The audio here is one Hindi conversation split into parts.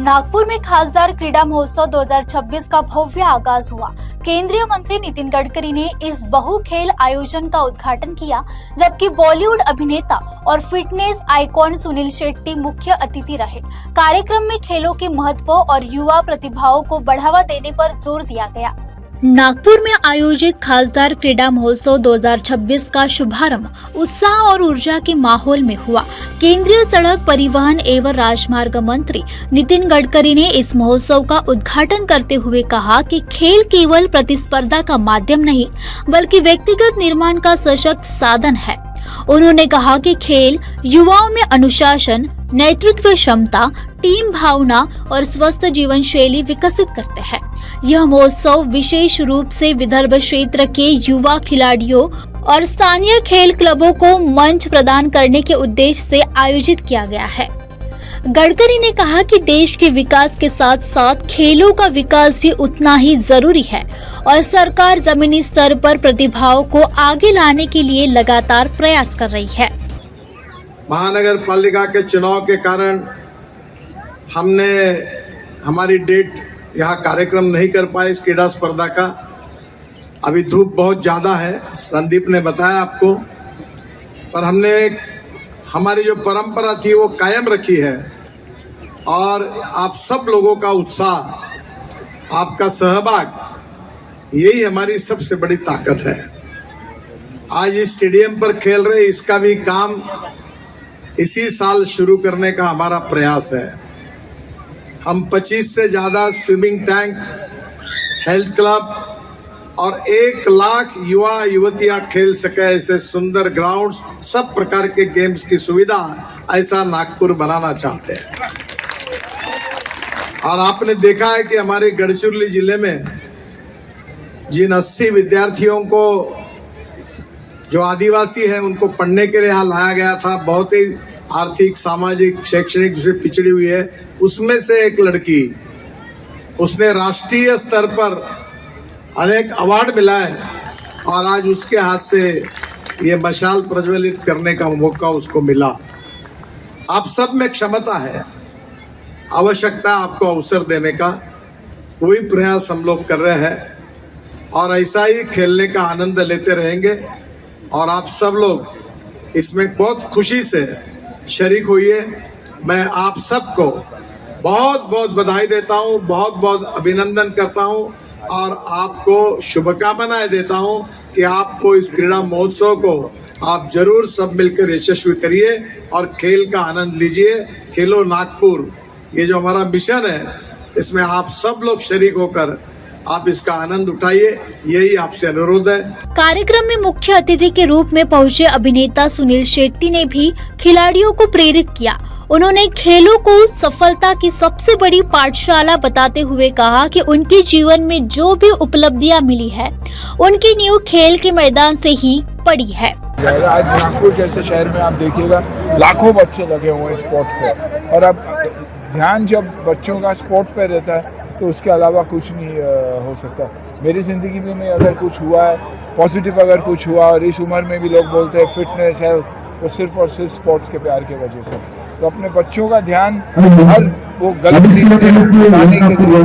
नागपुर में खासदार क्रीड़ा महोत्सव 2026 का भव्य आगाज हुआ। केंद्रीय मंत्री नितिन गडकरी ने इस बहु खेल आयोजन का उद्घाटन किया, जबकि बॉलीवुड अभिनेता और फिटनेस आइकॉन सुनील शेट्टी मुख्य अतिथि रहे। कार्यक्रम में खेलों के महत्व और युवा प्रतिभाओं को बढ़ावा देने पर जोर दिया गया। नागपुर में आयोजित खासदार क्रीड़ा महोत्सव 2026 का शुभारंभ उत्साह और ऊर्जा के माहौल में हुआ। केंद्रीय सड़क परिवहन एवं राजमार्ग मंत्री नितिन गडकरी ने इस महोत्सव का उद्घाटन करते हुए कहा कि खेल केवल प्रतिस्पर्धा का माध्यम नहीं, बल्कि व्यक्तिगत निर्माण का सशक्त साधन है। उन्होंने कहा कि खेल युवाओं में अनुशासन, नेतृत्व क्षमता, टीम भावना और स्वस्थ जीवन शैली विकसित करते हैं। यह महोत्सव विशेष रूप से विदर्भ क्षेत्र के युवा खिलाड़ियों और स्थानीय खेल क्लबों को मंच प्रदान करने के उद्देश्य से आयोजित किया गया है। गडकरी ने कहा कि देश के विकास के साथ साथ खेलों का विकास भी उतना ही जरूरी है और सरकार जमीनी स्तर पर प्रतिभाओं को आगे लाने के लिए लगातार प्रयास कर रही है। महानगर पालिका के चुनाव के कारण हमने हमारी डेट यहाँ कार्यक्रम नहीं कर पाए इस क्रीड़ा स्पर्धा का। अभी धूप बहुत ज़्यादा है, संदीप ने बताया आपको, पर हमने हमारी जो परंपरा थी वो कायम रखी है और आप सब लोगों का उत्साह, आपका सहभाग, यही हमारी सबसे बड़ी ताकत है। आज इस स्टेडियम पर खेल रहे, इसका भी काम इसी साल शुरू करने का हमारा प्रयास है। हम 25 से ज़्यादा स्विमिंग टैंक, हेल्थ क्लब और 1 लाख युवा युवतियां खेल सके ऐसे सुंदर ग्राउंड्स, सब प्रकार के गेम्स की सुविधा ऐसा नागपुर बनाना चाहते हैं। और आपने देखा है कि हमारे गढ़चिरौली जिले में जिन 80 विद्यार्थियों को जो आदिवासी हैं उनको पढ़ने के लिए यहाँ लाया गया था, बहुत ही आर्थिक, सामाजिक, शैक्षणिक से पिछड़ी हुई है, उसमें से एक लड़की, उसने राष्ट्रीय स्तर पर अनेक अवार्ड मिला है और आज उसके हाथ से ये मशाल प्रज्वलित करने का मौका उसको मिला। आप सब में क्षमता है, आवश्यकता आपको अवसर देने का, वही प्रयास हम लोग कर रहे हैं और ऐसा ही खेलने का आनंद लेते रहेंगे। और आप सब लोग इसमें बहुत खुशी से शरीक हुई। मैं आप सबको बहुत बहुत बधाई देता हूँ, बहुत बहुत अभिनंदन करता हूँ और आपको शुभकामनाएं देता हूँ कि आपको इस क्रीड़ा महोत्सव को आप जरूर सब मिलकर यशस्वी करिए और खेल का आनंद लीजिए। खेलो नागपुर, ये जो हमारा मिशन है, इसमें आप सब लोग शरीक होकर आप इसका आनंद उठाइए, यही आपसे अनुरोध है। कार्यक्रम में मुख्य अतिथि के रूप में पहुंचे अभिनेता सुनील शेट्टी ने भी खिलाड़ियों को प्रेरित किया। उन्होंने खेलों को सफलता की सबसे बड़ी पाठशाला बताते हुए कहा कि उनके जीवन में जो भी उपलब्धियां मिली है, उनकी नींव खेल के मैदान से ही पड़ी है। आज नागपुर जैसे शहर में आप देखिएगा, लाखों बच्चे लगे हुए हैं स्पोर्ट पे, और अब ध्यान जब बच्चों का स्पोर्ट पे रहता है तो उसके अलावा कुछ नहीं हो सकता। मेरी ज़िंदगी में अगर कुछ हुआ है पॉजिटिव, अगर कुछ हुआ, और इस उम्र में भी लोग बोलते हैं फिटनेस है, वो सिर्फ और सिर्फ स्पोर्ट्स के प्यार की वजह से। तो अपने बच्चों का ध्यान हर वो गलत चीज़ से हटाने के लिए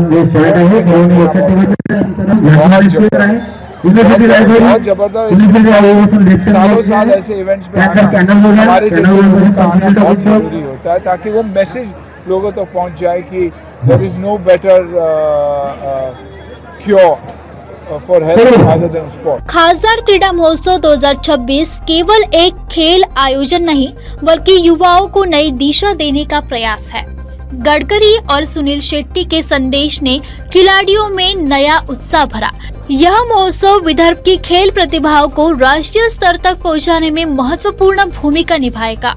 बहुत जबरदस्त, सालों साल ऐसे इवेंट्स में आना, हमारे जैसे लोगों का आना बहुत ज़रूरी होता है, ताकि वो मैसेज लोगों तक पहुंच जाए कि there is no better cure for health other than sport। खासदार क्रीड़ा महोत्सव 2026 केवल एक खेल आयोजन नहीं, बल्कि युवाओं को नई दिशा देने का प्रयास है। गडकरी और सुनील शेट्टी के संदेश ने खिलाड़ियों में नया उत्साह भरा। यह महोत्सव विदर्भ की खेल प्रतिभाओं को राष्ट्रीय स्तर तक पहुंचाने में महत्वपूर्ण भूमिका निभाएगा।